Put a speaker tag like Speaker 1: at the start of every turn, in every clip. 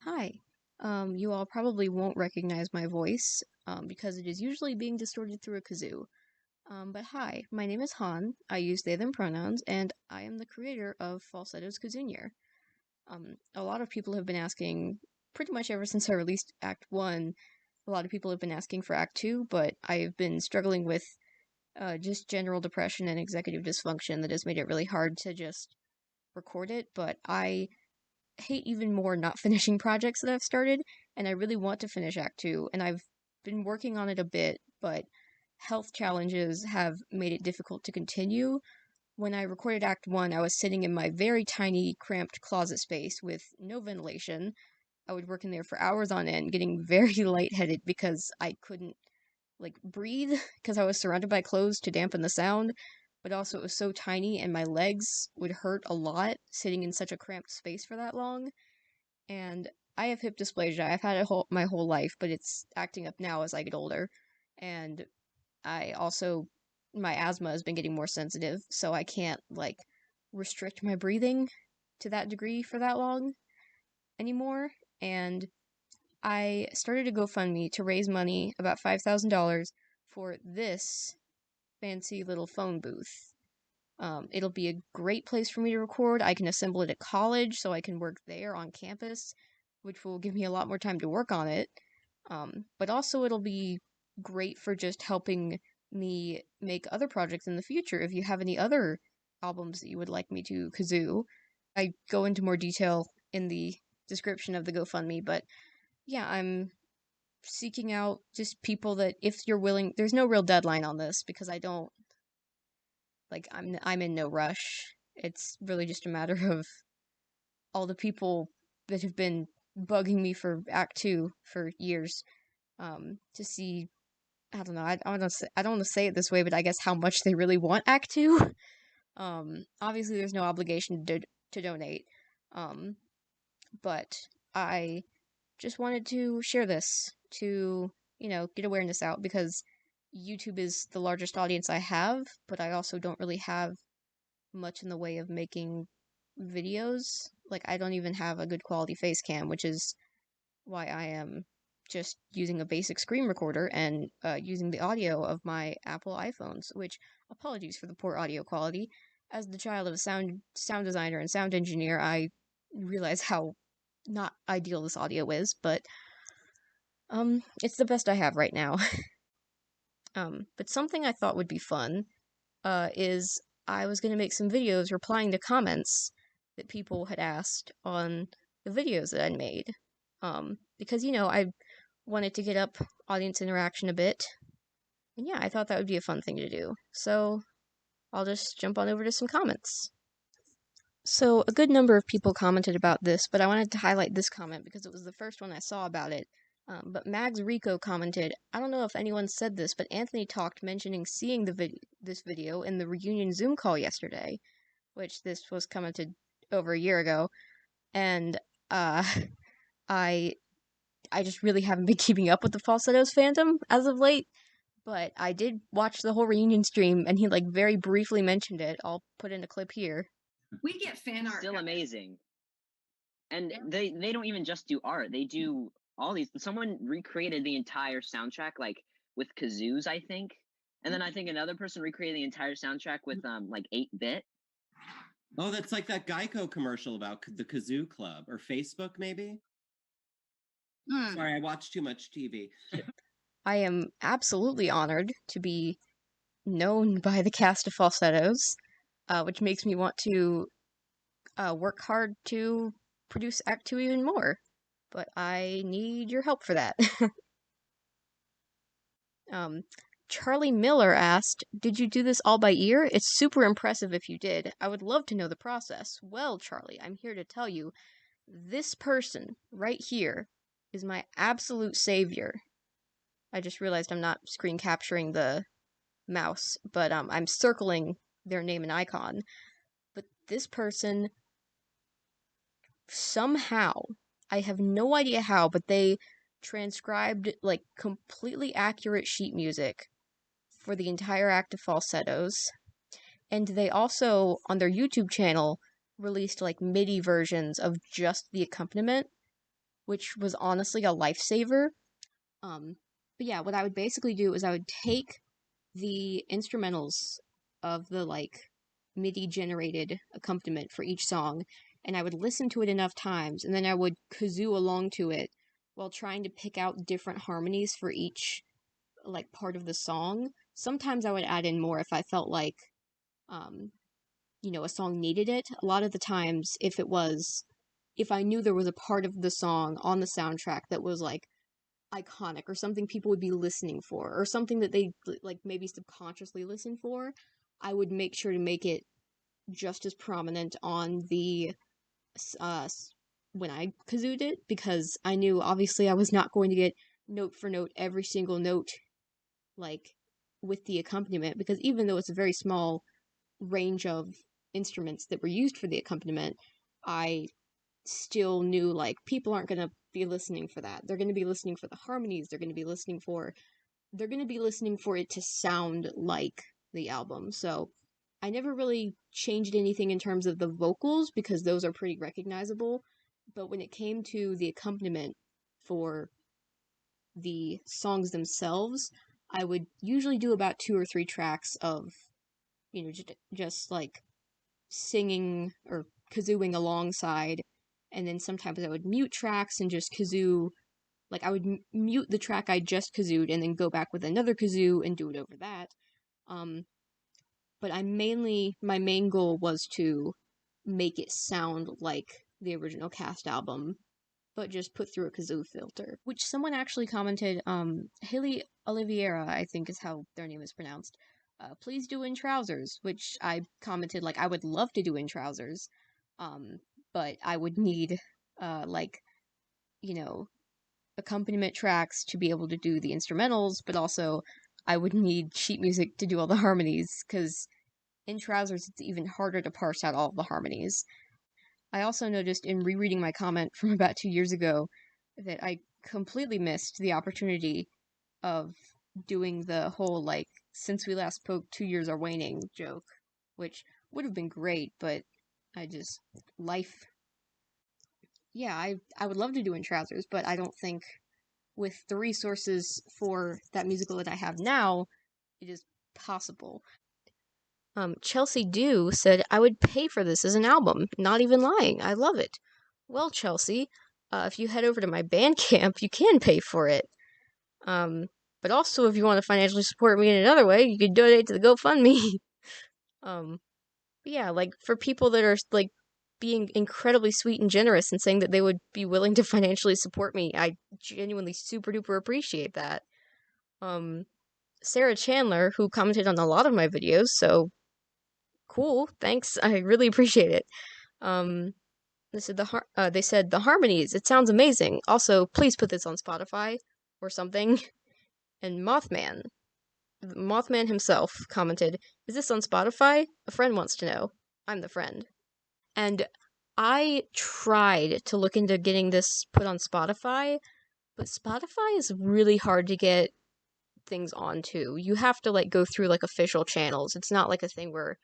Speaker 1: Hi. You all probably won't recognize my voice, because it is usually being distorted through a kazoo. But hi, my name is Han. I use they them pronouns, and I am the creator of Falsettos Kazoo. A lot of people have been asking, pretty much ever since I released Act 1, a lot of people have been asking for Act 2, but I've been struggling with just general depression and executive dysfunction that has made it really hard to just record it, but I hate even more not finishing projects that I've started, and I really want to finish Act 2, and I've been working on it a bit, but health challenges have made it difficult to continue. When I recorded Act 1, I was sitting in my very tiny, cramped closet space with no ventilation. I would work in there for hours on end, getting very lightheaded because I couldn't, breathe, because I was surrounded by clothes to dampen the sound, but also it was so tiny and my legs would hurt a lot sitting in such a cramped space for that long. And I have hip dysplasia. I've had it my whole life, but it's acting up now as I get older. And I also, my asthma has been getting more sensitive, so I can't, restrict my breathing to that degree for that long anymore. And I started a GoFundMe to raise money, about $5,000, for this fancy little phone booth. It'll be a great place for me to record. I can assemble it at college, so I can work there on campus, which will give me a lot more time to work on it. But also, it'll be great for just helping me make other projects in the future. If you have any other albums that you would like me to kazoo, I go into more detail in the description of the GoFundMe. But yeah, I'm seeking out just people that, if you're willing, there's no real deadline on this because I don't I'm in no rush. It's really just a matter of all the people that have been bugging me for Act 2 for years, to see. I don't know. I don't want to say it this way, but I guess how much they really want Act 2. Obviously, there's no obligation to donate. Um, but I just wanted to share this to, get awareness out because YouTube is the largest audience I have, but I also don't really have much in the way of making videos. Like, I don't even have a good quality face cam, which is why I am just using a basic screen recorder and using the audio of my Apple iPhones, which, apologies for the poor audio quality. As the child of a sound designer and sound engineer, I realize how not ideal this audio is, but it's the best I have right now. But something I thought would be fun is I was going to make some videos replying to comments that people had asked on the videos that I'd made. Because, I wanted to get up audience interaction a bit. And yeah, I thought that would be a fun thing to do. So I'll just jump on over to some comments. So a good number of people commented about this, but I wanted to highlight this comment because it was the first one I saw about it. But Mags Rico commented, I don't know if anyone said this, but Anthony talked mentioning seeing this video in the reunion Zoom call yesterday, which this was commented over a year ago, and uh, I I just really haven't been keeping up with the Falsettos fandom as of late, but I did watch the whole reunion stream, and he very briefly mentioned it. I'll put in a clip here.
Speaker 2: We get fan art.
Speaker 3: Still amazing. And they don't even just do art. They do all these. Someone recreated the entire soundtrack, with kazoos, I think. And then I think another person recreated the entire soundtrack with 8-bit.
Speaker 4: Oh, that's like that Geico commercial about the Kazoo Club, or Facebook, maybe? Sorry, I watch too much TV.
Speaker 1: I am absolutely honored to be known by the cast of Falsettos, which makes me want to work hard to produce Act 2 even more. But I need your help for that. Charlie Miller asked, did you do this all by ear? It's super impressive if you did. I would love to know the process. Well, Charlie, I'm here to tell you, this person right here is my absolute savior. I just realized I'm not screen capturing the mouse, but I'm circling their name and icon. But this person, somehow, I have no idea how, but they transcribed completely accurate sheet music for the entire act of Falsettos. And they also, on their YouTube channel, released MIDI versions of just the accompaniment. which was honestly a lifesaver. But yeah, what I would basically do is I would take the instrumentals of the MIDI generated accompaniment for each song, and I would listen to it enough times, and then I would kazoo along to it while trying to pick out different harmonies for each part of the song. Sometimes I would add in more if I felt like um a song needed it. A lot of the times if I knew there was a part of the song on the soundtrack that was iconic or something people would be listening for or something that they maybe subconsciously listen for, I would make sure to make it just as prominent on the uh when I kazooed it, because I knew obviously I was not going to get note for note every single note like with the accompaniment, because even though it's a very small range of instruments that were used for the accompaniment, I still knew people aren't going to be listening for that. They're going to be listening for the harmonies. They're going to be listening for it to sound like the album. So I never really changed anything in terms of the vocals because those are pretty recognizable. But when it came to the accompaniment for the songs themselves, I would usually do about 2 or 3 tracks of, just singing or kazooing alongside, and then sometimes I would mute tracks and just kazoo. I would mute the track I just kazooed and then go back with another kazoo and do it over that. Um, but my main goal was to make it sound like the original cast album, but just put through a kazoo filter, which someone actually commented, Haley Oliveira, I think is how their name is pronounced, please do in trousers, which I commented, I would love to do in trousers, but I would need, like, you know, accompaniment tracks to be able to do the instrumentals, but also I would need sheet music to do all the harmonies, because in trousers it's even harder to parse out all the harmonies. I also noticed in rereading my comment from about 2 years ago that I completely missed the opportunity of doing the whole, since we last spoke, 2 years are waning joke, which would have been great, but I just, life. Yeah, I would love to do in trousers, but I don't think with the resources for that musical that I have now, it is possible. Chelsea Dew said, I would pay for this as an album. Not even lying. I love it. Well, Chelsea, if you head over to my Bandcamp, you can pay for it. But also, if you want to financially support me in another way, you can donate to the GoFundMe. But yeah, for people that are, being incredibly sweet and generous and saying that they would be willing to financially support me, I genuinely super duper appreciate that. Sarah Chandler, who commented on a lot of my videos, so cool, thanks, I really appreciate it. They said the harmonies, it sounds amazing. Also, please put this on Spotify or something. And Mothman himself commented, is this on Spotify? A friend wants to know. I'm the friend. And I tried to look into getting this put on Spotify, but Spotify is really hard to get things onto. You have to go through official channels. It's not a thing where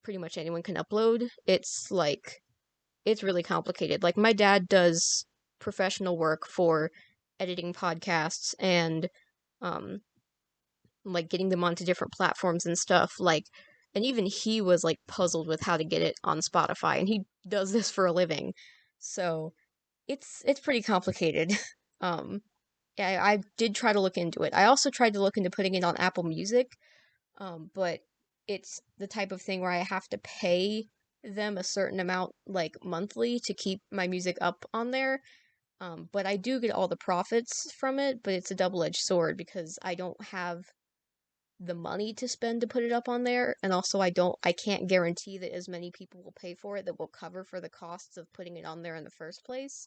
Speaker 1: pretty much anyone can upload. It's really complicated. My dad does professional work for editing podcasts and um getting them onto different platforms and stuff, and even he was puzzled with how to get it on Spotify, and he does this for a living. So it's pretty complicated. um yeah, I did try to look into it. I also tried to look into putting it on Apple Music, but it's the type of thing where I have to pay them a certain amount monthly to keep my music up on there. But I do get all the profits from it, but it's a double-edged sword because I don't have the money to spend to put it up on there, and also I can't guarantee that as many people will pay for it that will cover for the costs of putting it on there in the first place.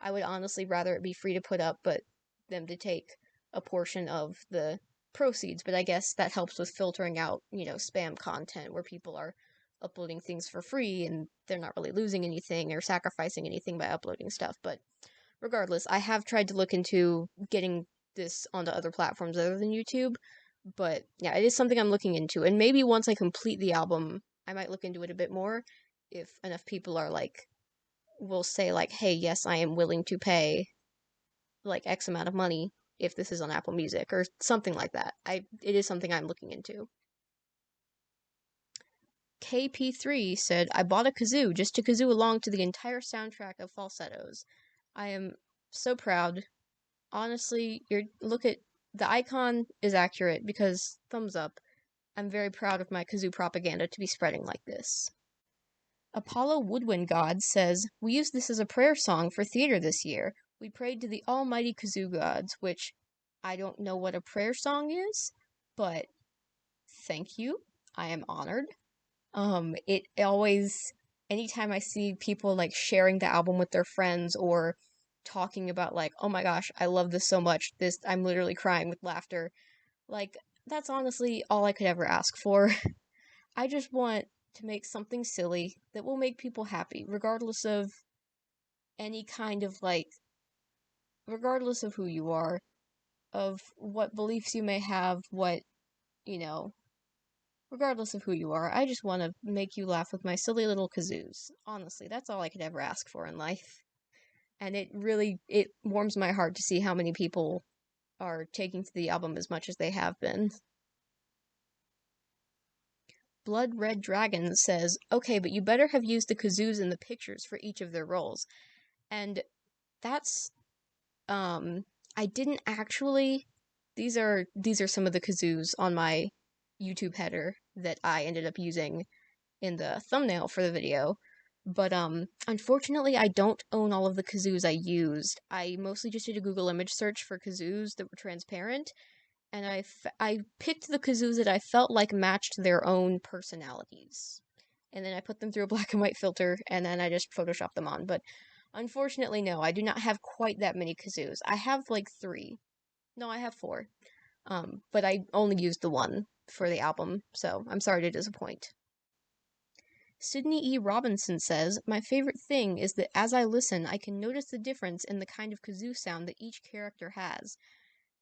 Speaker 1: I would honestly rather it be free to put up, but them to take a portion of the proceeds. But I guess that helps with filtering out, spam content where people are uploading things for free and they're not really losing anything or sacrificing anything by uploading stuff. But regardless, I have tried to look into getting this onto other platforms other than YouTube. But yeah, it is something I'm looking into. And maybe once I complete the album, I might look into it a bit more if enough people are will say like, hey, yes, I am willing to pay like X amount of money if this is on Apple Music or something like that. It is something I'm looking into. KP3 said, I bought a kazoo just to kazoo along to the entire soundtrack of Falsettos. I am so proud. Honestly, look at the icon is accurate because thumbs up. I'm very proud of my kazoo propaganda to be spreading like this. Apollo Woodwind God says, we used this as a prayer song for theater this year. We prayed to the almighty kazoo gods, which I don't know what a prayer song is, but thank you. I am honored. It always, anytime I see people like sharing the album with their friends or talking about like, oh my gosh, I love this so much, I'm literally crying with laughter, like, that's honestly all I could ever ask for. I just want to make something silly that will make people happy, regardless of any kind of like, regardless of who you are, of what beliefs you may have, you know, regardless of who you are. I just want to make you laugh with my silly little kazoos. Honestly, that's all I could ever ask for in life. And it warms my heart to see how many people are taking to the album as much as they have been. Blood Red Dragon says, okay, but you better have used the kazoos in the pictures for each of their roles. And that's, I didn't actually, these are some of the kazoos on my YouTube header that I ended up using in the thumbnail for the video. But unfortunately, I don't own all of the kazoos I used. I mostly just did a Google image search for kazoos that were transparent, and I picked the kazoos that I felt like matched their own personalities. And then I put them through a black and white filter, and then I just photoshopped them on. But unfortunately, no, I do not have quite that many kazoos. I have like 3. No, I have 4. But I only used the one for the album, so I'm sorry to disappoint. Sydney E. Robinson says, my favorite thing is that as I listen, I can notice the difference in the kind of kazoo sound that each character has.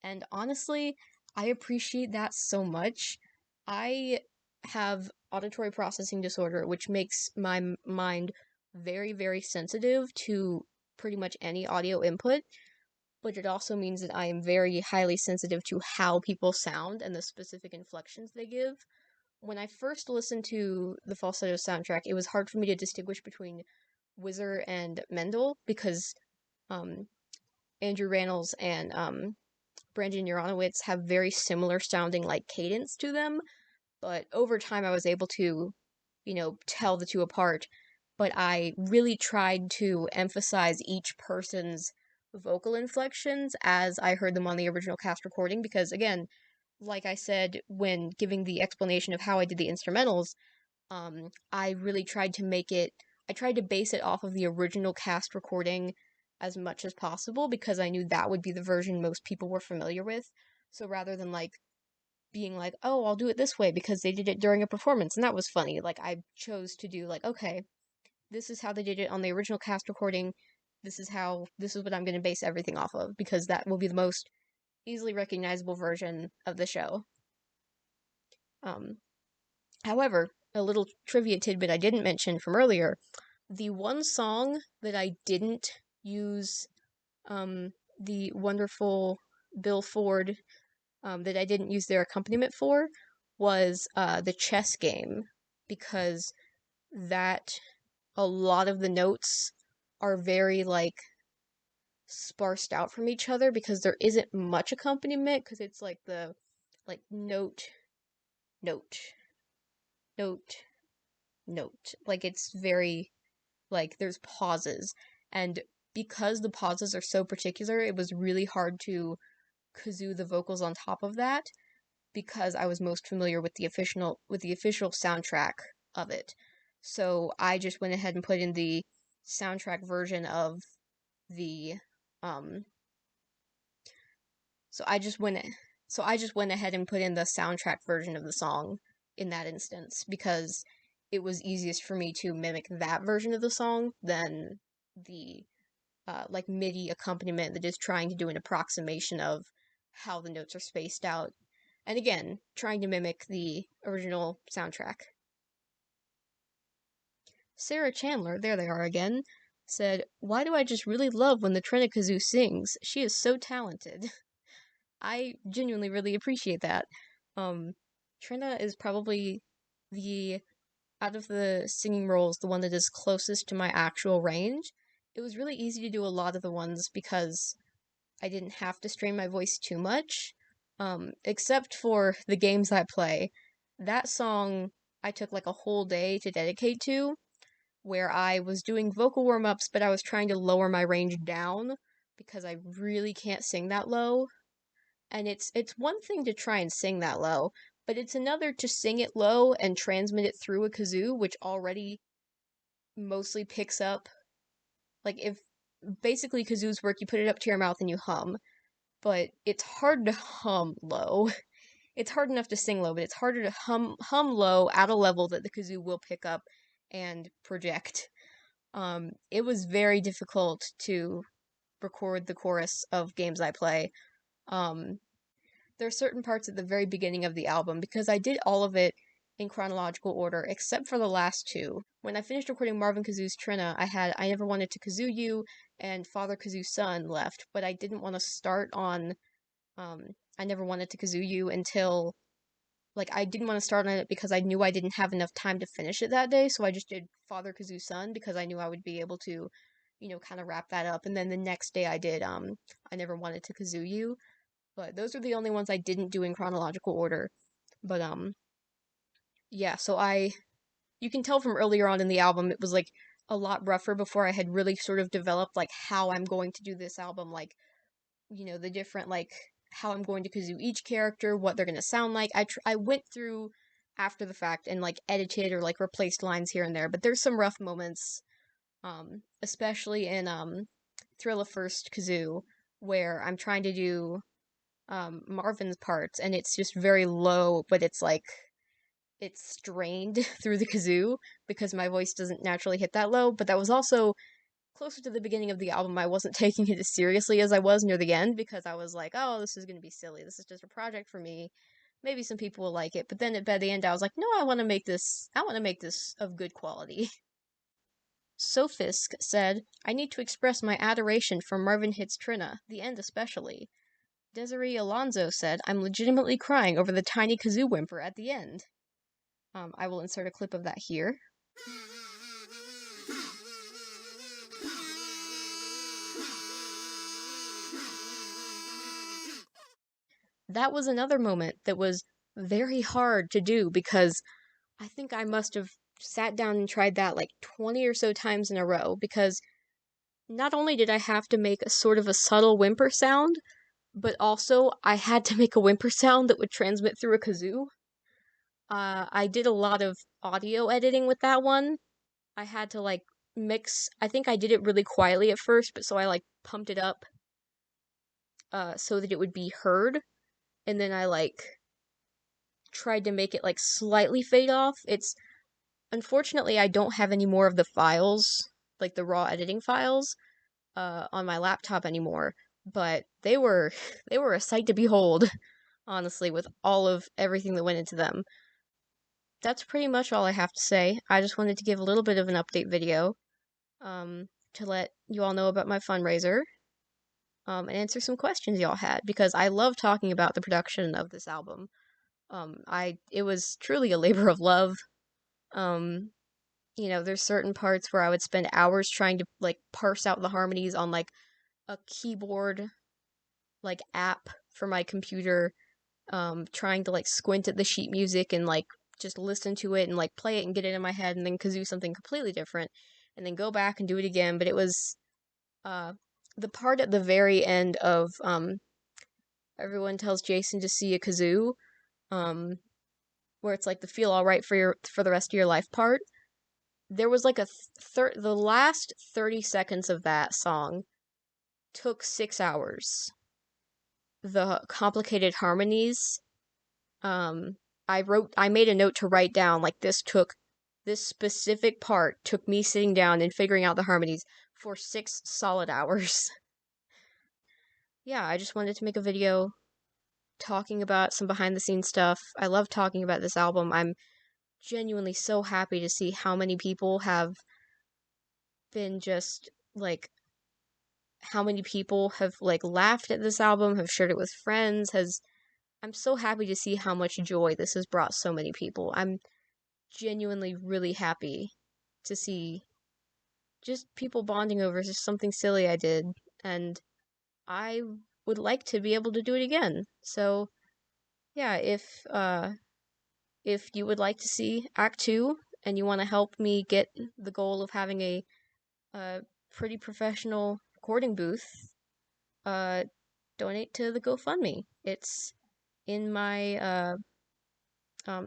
Speaker 1: And honestly, I appreciate that so much. I have auditory processing disorder, which makes my mind very, very sensitive to pretty much any audio input, but it also means that I am very highly sensitive to how people sound and the specific inflections they give. When I first listened to the Falsettos soundtrack, it was hard for me to distinguish between Whizzer and Mendel because Andrew Rannells and Brandon Uranowitz have very similar sounding like cadence to them, but over time I was able to, tell the two apart. But I really tried to emphasize each person's vocal inflections as I heard them on the original cast recording because, again, like I said when giving the explanation of how I did the instrumentals, I really tried to I tried to base it off of the original cast recording as much as possible because I knew that would be the version most people were familiar with. So rather than like being like, oh, I'll do it this way because they did it during a performance and that was funny, like I chose to do like, okay, this is how they did it on the original cast recording. This is what I'm going to base everything off of because that will be the most easily recognizable version of the show. However, a little trivia tidbit I didn't mention from earlier, the one song that I didn't use the wonderful Bill Ford that I didn't use their accompaniment for was the chess game because that a lot of the notes are very like sparsed out from each other because there isn't much accompaniment because it's like the like note note note note, like it's very like there's pauses, and because the pauses are so particular it was really hard to kazoo the vocals on top of that because I was most familiar with the official soundtrack of it. So I just went ahead and put in the soundtrack version of the um so I just went ahead and put in the soundtrack version of the song in that instance because it was easiest for me to mimic that version of the song than the like MIDI accompaniment that is trying to do an approximation of how the notes are spaced out. And again, trying to mimic the original soundtrack. Sarah Chandler, there they are again, said, "Why do I just really love when the Trina Kazoo sings? She is so talented." I genuinely really appreciate that. Trina is probably the out of the singing roles, the one that is closest to my actual range. It was really easy to do a lot of the ones because I didn't have to strain my voice too much. Except for the games I play. That song I took like a whole day to dedicate to, where I was doing vocal warm ups, but I was trying to lower my range down because I really can't sing that low. And it's one thing to try and sing that low, but it's another to sing it low and transmit it through a kazoo, which already mostly picks up. Like, if basically kazoos work, you put it up to your mouth and you hum, but it's hard to hum low. It's hard enough to sing low, but it's harder to hum low at a level that the kazoo will pick up and project. It was very difficult to record the chorus of games I play. Um, there are certain parts at the very beginning of the album because I did all of it in chronological order except for the last two. When I finished recording Marvin Kazoo's Trina, I had I Never Wanted to Kazoo You and Father Kazoo's Son left, but I didn't want to start on I Never Wanted to Kazoo You until I didn't want to start on it because I knew I didn't have enough time to finish it that day, so I just did Father Kazoo's Son because I knew I would be able to, kind of wrap that up. And then the next day I did I Never Wanted to Kazoo You. But those are the only ones I didn't do in chronological order. But yeah, so you can tell from earlier on in the album it was like a lot rougher before I had really sort of developed like how I'm going to do this album, like the different like how I'm going to kazoo each character, what they're going to sound like. I went through after the fact and like edited or like replaced lines here and there, but there's some rough moments, especially in Thrilla First Kazoo, where I'm trying to do Marvin's parts and it's just very low, but it's strained through the kazoo because my voice doesn't naturally hit that low. But that was also closer to the beginning of the album. I wasn't taking it as seriously as I was near the end because I was like, oh, this is going to be silly. This is just a project for me. Maybe some people will like it. But then by the end, I was like, no, I want to make this. I want to make this of good quality. Sophisk said, I need to express my adoration for Marvin Hits Trina, the end especially. Desiree Alonso said, I'm legitimately crying over the tiny Kazoo Whimper at the end. I will insert a clip of that here. That was another moment that was very hard to do because I think I must have sat down and tried that like 20 or so times in a row because not only did I have to make a sort of a subtle whimper sound, but also I had to make a whimper sound that would transmit through a kazoo. I did a lot of audio editing with that one. I had to like mix. I think I did it really quietly at first, but so I like pumped it up so that it would be heard, and then I like tried to make it like slightly fade off. It's unfortunately I don't have any more of the files, like the raw editing files, on my laptop anymore, but they were they were a sight to behold, honestly, with all of everything that went into them. That's pretty much all I have to say. I just wanted to give a little bit of an update video, to let you all know about my fundraiser, and answer some questions y'all had because I love talking about the production of this album. It was truly a labor of love. Um, there's certain parts where I would spend hours trying to like parse out the harmonies on like a keyboard like app for my computer, trying to like squint at the sheet music and like just listen to it and like play it and get it in my head and then kazoo something completely different and then go back and do it again. But it was the part at the very end of everyone tells Jason to see a kazoo, um, where it's like the feel all right for the rest of your life part. There was like the last 30 seconds of that song took 6 hours. The complicated harmonies, I made a note to write down like this specific part took me sitting down and figuring out the harmonies for 6 solid hours. Yeah, I just wanted to make a video talking about some behind the scenes stuff. I love talking about this album. I'm genuinely so happy to see how many people have been just like how many people have like laughed at this album, have shared it with friends, has I'm so happy to see how much joy this has brought so many people. I'm genuinely really happy to see just people bonding over just something silly I did, and I would like to be able to do it again. So, yeah, if you would like to see Act 2 and you want to help me get the goal of having a pretty professional recording booth, uh donate to the GoFundMe. It's in my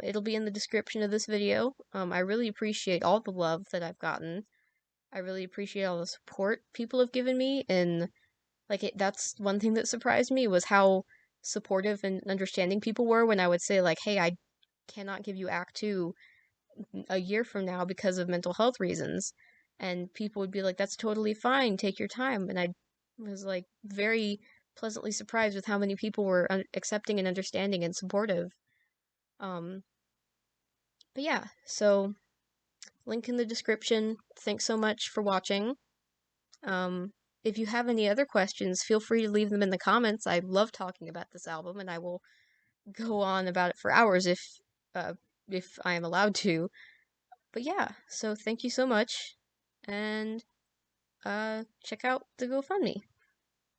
Speaker 1: it'll be in the description of this video. I really appreciate all the love that I've gotten. I really appreciate all the support people have given me, and that's one thing that surprised me was how supportive and understanding people were when I would say like, "Hey, I cannot give you Act 2 a year from now because of mental health reasons." And people would be like, "That's totally fine. Take your time." And I was like very pleasantly surprised with how many people were accepting and understanding and supportive. Um, but yeah, so link in the description. Thanks so much for watching. Um, if you have any other questions, feel free to leave them in the comments. I love talking about this album, and I will go on about it for hours if I am allowed to. But yeah, so thank you so much, and check out the GoFundMe.